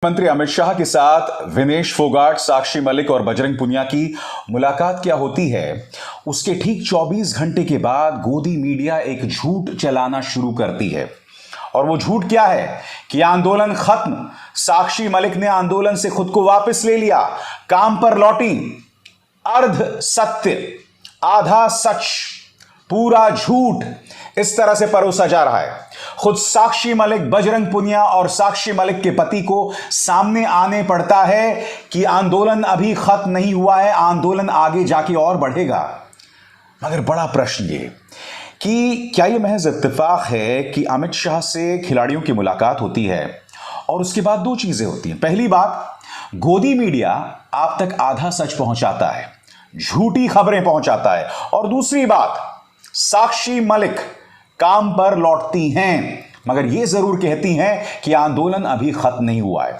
मंत्री अमित शाह के साथ विनेश फोगाट, साक्षी मलिक और बजरंग पुनिया की मुलाकात क्या होती है, उसके ठीक 24 घंटे के बाद गोदी मीडिया एक झूठ चलाना शुरू करती है। और वो झूठ क्या है कि आंदोलन खत्म, साक्षी मलिक ने आंदोलन से खुद को वापस ले लिया, काम पर लौटी। अर्ध सत्य, आधा सच, पूरा झूठ इस तरह से परोसा जा रहा है। खुद साक्षी मलिक, बजरंग पुनिया और साक्षी मलिक के पति को सामने आने पड़ता है कि आंदोलन अभी खत्म नहीं हुआ है, आंदोलन आगे जाके और बढ़ेगा। मगर बड़ा प्रश्न ये कि क्या यह महज इत्तेफाक है कि अमित शाह से खिलाड़ियों की मुलाकात होती है और उसके बाद दो चीजें होती हैं। पहली बात, गोदी मीडिया आप तक आधा सच पहुंचाता है, झूठी खबरें पहुंचाता है। और दूसरी बात, साक्षी मलिक काम पर लौटती हैं मगर यह जरूर कहती हैं कि आंदोलन अभी खत्म नहीं हुआ है।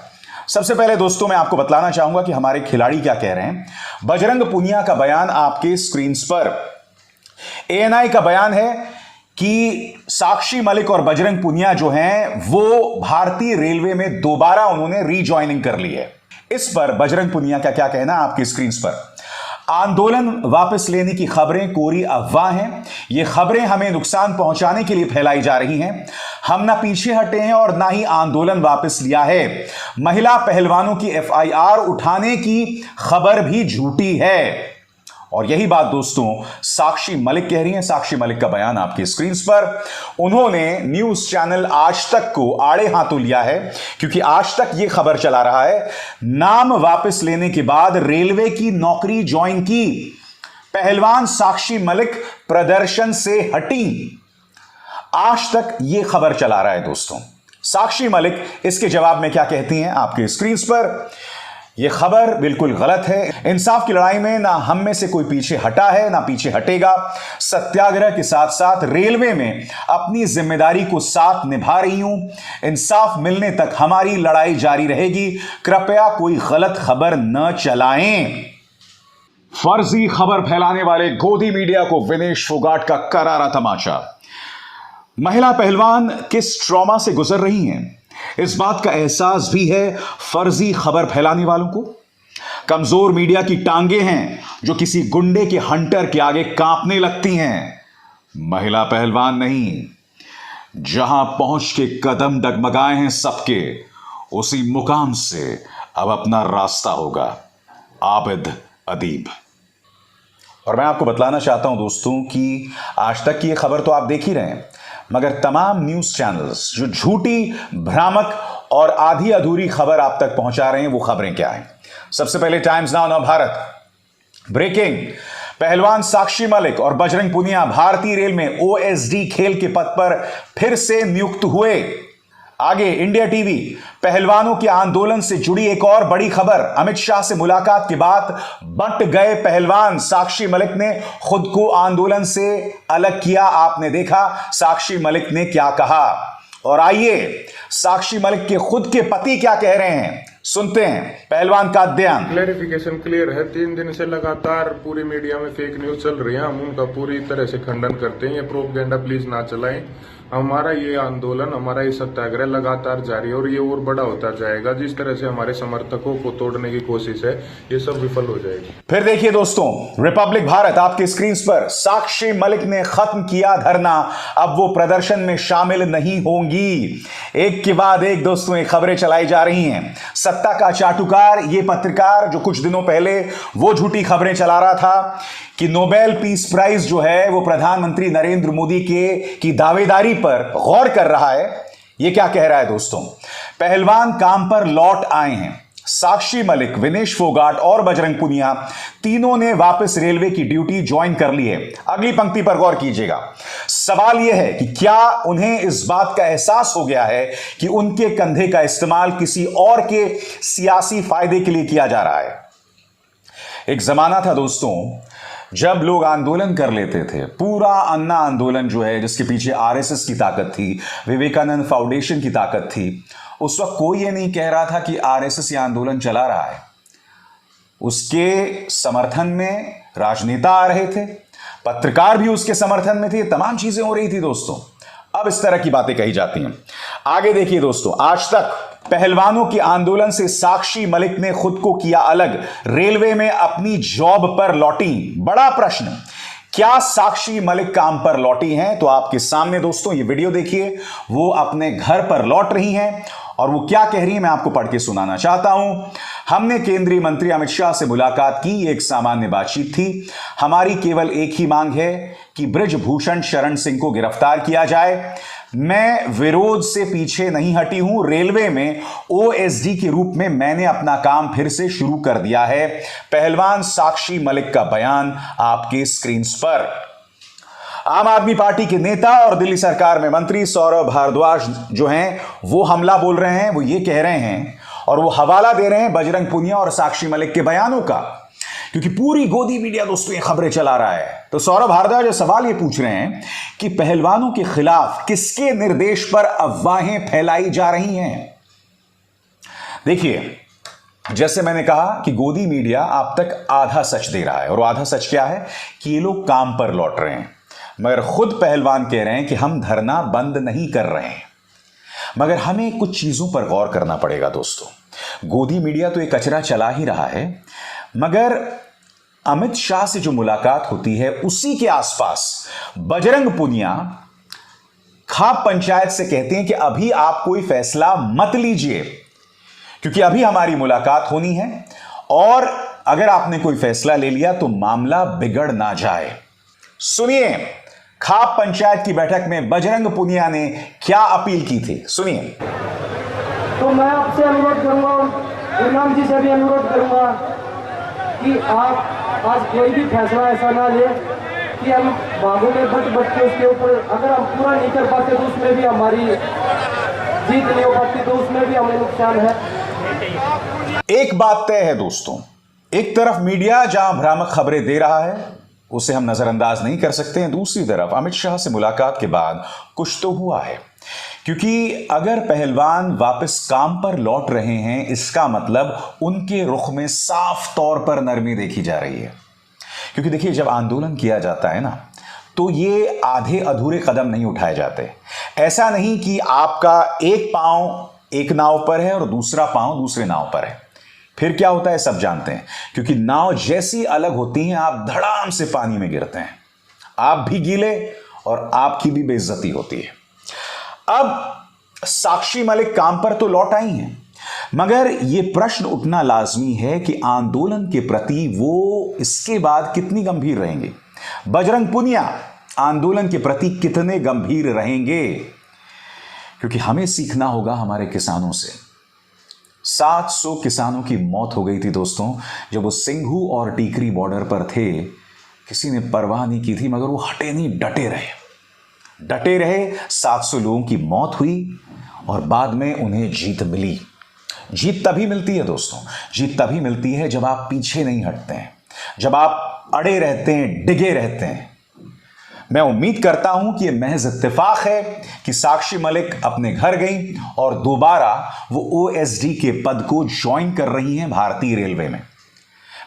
सबसे पहले दोस्तों मैं आपको बतलाना चाहूंगा कि हमारे खिलाड़ी क्या कह रहे हैं। बजरंग पुनिया का बयान आपके स्क्रीन पर, एएनआई का बयान है कि साक्षी मलिक और बजरंग पुनिया जो हैं वो भारतीय रेलवे में दोबारा उन्होंने रीजॉइनिंग कर ली है। इस पर बजरंग पुनिया का क्या कहना है आपकी स्क्रीन पर। आंदोलन वापस लेने की खबरें कोरी अफवाह हैं। ये खबरें हमें नुकसान पहुंचाने के लिए फैलाई जा रही हैं। हम ना पीछे हटे हैं और ना ही आंदोलन वापस लिया है। महिला पहलवानों की एफआईआर उठाने की खबर भी झूठी है। और यही बात दोस्तों साक्षी मलिक कह रही हैं। साक्षी मलिक का बयान आपकी स्क्रीन पर। उन्होंने न्यूज चैनल आज तक को आड़े हाथों लिया है क्योंकि आज तक यह खबर चला रहा है, नाम वापस लेने के बाद रेलवे की नौकरी ज्वाइन की पहलवान साक्षी मलिक प्रदर्शन से हटी। आज तक यह खबर चला रहा है दोस्तों। साक्षी मलिक इसके जवाब में क्या कहती हैं आपके स्क्रीन पर। यह खबर बिल्कुल गलत है। इंसाफ की लड़ाई में ना हम में से कोई पीछे हटा है ना पीछे हटेगा। सत्याग्रह के साथ साथ रेलवे में अपनी जिम्मेदारी को साथ निभा रही हूं। इंसाफ मिलने तक हमारी लड़ाई जारी रहेगी। कृपया कोई गलत खबर न चलाएं। फर्जी खबर फैलाने वाले गोदी मीडिया को विनेश फोगाट का करारा तमाचा। महिला पहलवान किस ट्रॉमा से गुजर रही हैं, इस बात का एहसास भी है फर्जी खबर फैलाने वालों को। कमजोर मीडिया की टांगे हैं जो किसी गुंडे के हंटर के आगे कांपने लगती हैं। महिला पहलवान नहीं, जहां पहुंच के कदम डगमगाए हैं सबके, उसी मुकाम से अब अपना रास्ता होगा। आबिद अदीब। और मैं आपको बतलाना चाहता हूं दोस्तों कि आज तक की यह खबर तो आप देख ही रहे हैं, मगर तमाम न्यूज चैनल्स जो झूठी, भ्रामक और आधी अधूरी खबर आप तक पहुंचा रहे हैं, वो खबरें क्या हैं। सबसे पहले टाइम्स नाउ नवभारत। ब्रेकिंग, पहलवान साक्षी मलिक और बजरंग पुनिया भारतीय रेल में ओएसडी खेल के पद पर फिर से नियुक्त हुए। आगे इंडिया टीवी, पहलवानों के आंदोलन से जुड़ी एक और बड़ी खबर। अमित शाह से मुलाकात के बाद बंट गए पहलवान, साक्षी मलिक ने खुद को आंदोलन से अलग किया। आपने देखा साक्षी मलिक ने क्या कहा। और आइए साक्षी मलिक के खुद के पति क्या कह रहे हैं, सुनते हैं पहलवान का अध्ययन। क्लैरिफिकेशन क्लियर है। 3 दिन से लगातार पूरी मीडिया में फेक न्यूज चल रही है, हम उनका पूरी तरह से खंडन करते हैं। ये प्रोपेगेंडा प्लीज ना चलाएं। हमारा ये आंदोलन, हमारा ये सत्याग्रह लगातार जारी है और ये और बड़ा होता जाएगा। जिस तरह से हमारे समर्थकों को तोड़ने की कोशिश है, ये सब विफल हो जाएगी। फिर देखिए दोस्तों, रिपब्लिक भारत आपके स्क्रीन पर, साक्षी मलिक ने खत्म किया धरना, अब वो प्रदर्शन में शामिल नहीं होंगी। एक के बाद एक दोस्तों ये खबरें चलाई जा रही हैं। सत्ता का चाटुकार, ये पत्रकार जो कुछ दिनों पहले वो झूठी खबरें चला रहा था कि नोबेल पीस प्राइज जो है वो प्रधानमंत्री नरेंद्र मोदी की दावेदारी पर गौर कर रहा है। ये क्या कह रहा है दोस्तों, पहलवान काम पर लौट आए हैं। साक्षी मलिक, विनेश फोगाट और बजरंग पुनिया तीनों ने वापस रेलवे की ड्यूटी ज्वाइन कर ली है। अगली पंक्ति पर गौर कीजिएगा। सवाल यह है कि क्या उन्हें इस बात का एहसास हो गया है कि उनके कंधे का इस्तेमाल किसी और के सियासी फायदे के लिए किया जा रहा है। एक जमाना था दोस्तों जब लोग आंदोलन कर लेते थे, पूरा अन्ना आंदोलन जो है जिसके पीछे आरएसएस की ताकत थी, विवेकानंद फाउंडेशन की ताकत थी, उस वक्त कोई ये नहीं कह रहा था कि आरएसएस ये आंदोलन चला रहा है। उसके समर्थन में राजनेता आ रहे थे, पत्रकार भी उसके समर्थन में थे, तमाम चीजें हो रही थी दोस्तों। अब इस तरह की बातें कही जाती हैं। आगे देखिए दोस्तों, आज तक पहलवानों के आंदोलन से साक्षी मलिक ने खुद को किया अलग, रेलवे में अपनी जॉब पर लौटी। बड़ा प्रश्न, क्या साक्षी मलिक काम पर लौटी हैं? तो आपके सामने दोस्तों ये वीडियो देखिए, वो अपने घर पर लौट रही हैं और वो क्या कह रही है मैं आपको पढ़ के सुनाना चाहता हूं। हमने केंद्रीय मंत्री अमित शाह से मुलाकात की, एक सामान्य बातचीत थी। हमारी केवल एक ही मांग है कि बृजभूषण शरण सिंह को गिरफ्तार किया जाए। मैं विरोध से पीछे नहीं हटी हूं। रेलवे में ओएसडी के रूप में मैंने अपना काम फिर से शुरू कर दिया है। पहलवान साक्षी मलिक का बयान आपके स्क्रीन पर। आम आदमी पार्टी के नेता और दिल्ली सरकार में मंत्री सौरभ भारद्वाज जो हैं वो हमला बोल रहे हैं, वो ये कह रहे हैं और वो हवाला दे रहे हैं बजरंग पुनिया और साक्षी मलिक के बयानों का, क्योंकि पूरी गोदी मीडिया दोस्तों ये खबरें चला रहा है। तो सौरभ भारद्वाज जो सवाल ये पूछ रहे हैं कि पहलवानों के खिलाफ किसके निर्देश पर अफवाहें फैलाई जा रही हैं। देखिए, जैसे मैंने कहा कि गोदी मीडिया अब तक आधा सच दे रहा है, और आधा सच क्या है कि ये लोग काम पर लौट रहे हैं, मगर खुद पहलवान कह रहे हैं कि हम धरना बंद नहीं कर रहे हैं। मगर हमें कुछ चीजों पर गौर करना पड़ेगा दोस्तों। गोदी मीडिया तो एक कचरा चला ही रहा है, मगर अमित शाह से जो मुलाकात होती है उसी के आसपास बजरंग पुनिया खाप पंचायत से कहते हैं कि अभी आप कोई फैसला मत लीजिए, क्योंकि अभी हमारी मुलाकात होनी है और अगर आपने कोई फैसला ले लिया तो मामला बिगड़ ना जाए। सुनिए, खाप पंचायत की बैठक में बजरंग पुनिया ने क्या अपील की थी, सुनिए। तो मैं आपसे अनुरोध करूंगा, इमाम जी से भी अनुरोध करूंगा कि आप आज कोई भी फैसला ऐसा ना ले कि हम बागों में बट के उसके ऊपर अगर हम पूरा नहीं कर पाते तो उसमें भी हमारी जीत नहीं हो पाती, तो उसमें भी हमें नुकसान है। एक बात तय है दोस्तों, एक तरफ मीडिया जहां भ्रामक खबरें दे रहा है उसे हम नजरअंदाज नहीं कर सकते हैं, दूसरी तरफ अमित शाह से मुलाकात के बाद कुछ तो हुआ है। क्योंकि अगर पहलवान वापस काम पर लौट रहे हैं, इसका मतलब उनके रुख में साफ तौर पर नरमी देखी जा रही है। क्योंकि देखिए, जब आंदोलन किया जाता है ना, तो ये आधे अधूरे कदम नहीं उठाए जाते। ऐसा नहीं कि आपका एक पांव एक नाव पर है और दूसरा पांव दूसरे नाव पर है। फिर क्या होता है सब जानते हैं, क्योंकि नाव जैसी अलग होती हैं आप धड़ाम से पानी में गिरते हैं, आप भी गीले और आपकी भी बेइज्जती होती है। अब साक्षी मलिक काम पर तो लौट आई हैं, मगर यह प्रश्न उठना लाजमी है कि आंदोलन के प्रति वो इसके बाद कितनी गंभीर रहेंगे। बजरंग पुनिया आंदोलन के प्रति कितने गंभीर रहेंगे, क्योंकि हमें सीखना होगा हमारे किसानों से। 700 किसानों की मौत हो गई थी दोस्तों, जब वो सिंघू और टीकरी बॉर्डर पर थे। किसी ने परवाह नहीं की थी, मगर वो हटे नहीं, डटे रहे। 700 लोगों की मौत हुई और बाद में उन्हें जीत मिली। जीत तभी मिलती है दोस्तों, जीत तभी मिलती है जब आप पीछे नहीं हटते हैं, जब आप अड़े रहते हैं, डिगे रहते हैं। मैं उम्मीद करता हूं कि यह महज इत्तेफाक है कि साक्षी मलिक अपने घर गई और दोबारा वो ओएसडी के पद को ज्वाइन कर रही हैं भारतीय रेलवे में।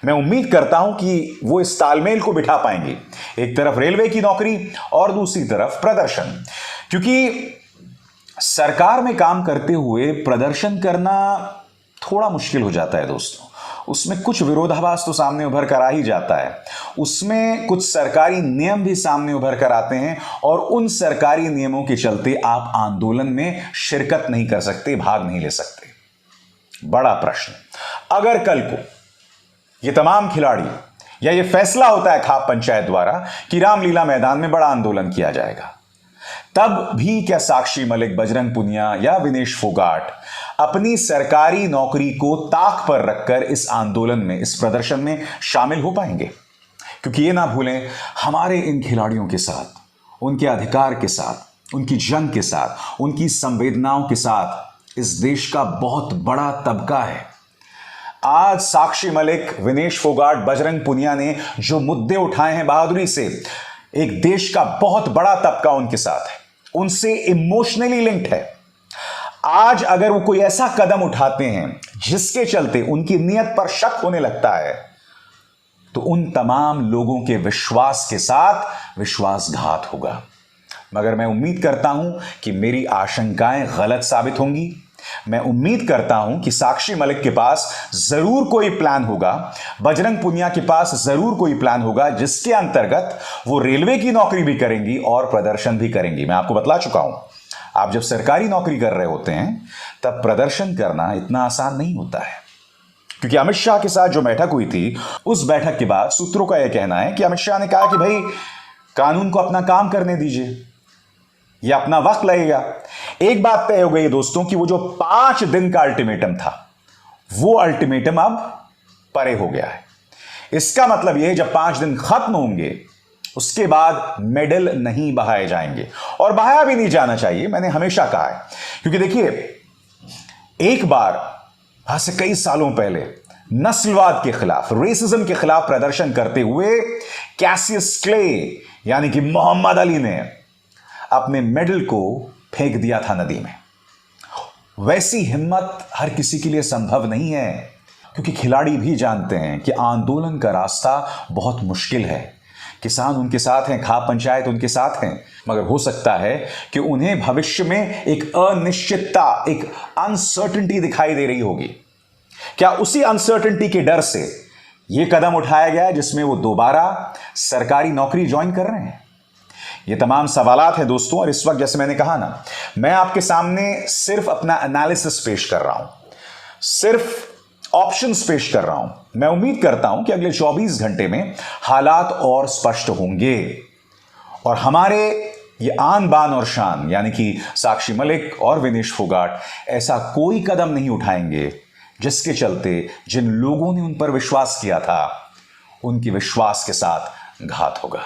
मैं उम्मीद करता हूं कि वो इस तालमेल को बिठा पाएंगी, एक तरफ रेलवे की नौकरी और दूसरी तरफ प्रदर्शन। क्योंकि सरकार में काम करते हुए प्रदर्शन करना थोड़ा मुश्किल हो जाता है दोस्तों। उसमें कुछ विरोधाभास तो सामने उभर कर आ ही जाता है, उसमें कुछ सरकारी नियम भी सामने उभर कर आते हैं और उन सरकारी नियमों के चलते आप आंदोलन में शिरकत नहीं कर सकते, भाग नहीं ले सकते। बड़ा प्रश्न, अगर कल को ये तमाम खिलाड़ी या ये फैसला होता है खाप पंचायत द्वारा कि रामलीला मैदान में बड़ा आंदोलन किया जाएगा, तब भी क्या साक्षी मलिक, बजरंग पुनिया या विनेश फोगाट अपनी सरकारी नौकरी को ताक पर रखकर इस आंदोलन में, इस प्रदर्शन में शामिल हो पाएंगे? क्योंकि ये ना भूलें, हमारे इन खिलाड़ियों के साथ, उनके अधिकार के साथ, उनकी जंग के साथ, उनकी संवेदनाओं के साथ इस देश का बहुत बड़ा तबका है। आज साक्षी मलिक, विनेश फोगाट, बजरंग पुनिया ने जो मुद्दे उठाए हैं बहादुरी से, एक देश का बहुत बड़ा तबका उनके साथ है, उनसे इमोशनली लिंक्ड है। आज अगर वो कोई ऐसा कदम उठाते हैं जिसके चलते उनकी नीयत पर शक होने लगता है, तो उन तमाम लोगों के विश्वास के साथ विश्वासघात होगा। मगर मैं उम्मीद करता हूं कि मेरी आशंकाएं गलत साबित होंगी, मैं उम्मीद करता हूं कि साक्षी मलिक के पास जरूर कोई प्लान होगा, बजरंग पुनिया के पास जरूर कोई प्लान होगा जिसके अंतर्गत वो रेलवे की नौकरी भी करेंगी और प्रदर्शन भी करेंगी। मैं आपको बतला चुका हूं, आप जब सरकारी नौकरी कर रहे होते हैं तब प्रदर्शन करना इतना आसान नहीं होता है, क्योंकि अमित शाह के साथ जो बैठक हुई थी, उस बैठक के बाद सूत्रों का यह कहना है कि अमित शाह ने कहा कि भाई कानून को अपना काम करने दीजिए, यह अपना वक्त लगेगा। एक बात तय हो गई दोस्तों कि वो जो 5 दिन का अल्टीमेटम था, वो अल्टीमेटम अब परे हो गया है। इसका मतलब यह है जब 5 दिन खत्म होंगे उसके बाद मेडल नहीं बहाए जाएंगे, और बहाया भी नहीं जाना चाहिए, मैंने हमेशा कहा है। क्योंकि देखिए, एक बार आज से कई सालों पहले नस्लवाद के खिलाफ, रेसिज्म के खिलाफ प्रदर्शन करते हुए कैसियस क्ले यानी कि मोहम्मद अली ने अपने मेडल को फेंक दिया था नदी में। वैसी हिम्मत हर किसी के लिए संभव नहीं है, क्योंकि खिलाड़ी भी जानते हैं कि आंदोलन का रास्ता बहुत मुश्किल है। किसान उनके साथ हैं, खाप पंचायत उनके साथ हैं, मगर हो सकता है कि उन्हें भविष्य में एक अनिश्चितता, एक अनसर्टेनिटी दिखाई दे रही होगी। क्या उसी अनसर्टेनिटी के डर से यह कदम उठाया गया है जिसमें वो दोबारा सरकारी नौकरी ज्वाइन कर रहे हैं? ये तमाम सवालात हैं दोस्तों, और इस वक्त जैसे मैंने कहा ना, मैं आपके सामने सिर्फ अपना एनालिसिस पेश कर रहा हूं, सिर्फ ऑप्शंस पेश कर रहा हूं। मैं उम्मीद करता हूं कि अगले 24 घंटे में हालात और स्पष्ट होंगे और हमारे ये आन बान और शान यानी कि साक्षी मलिक और विनेश फोगाट ऐसा कोई कदम नहीं उठाएंगे जिसके चलते जिन लोगों ने उन पर विश्वास किया था, उनके विश्वास के साथ घात होगा।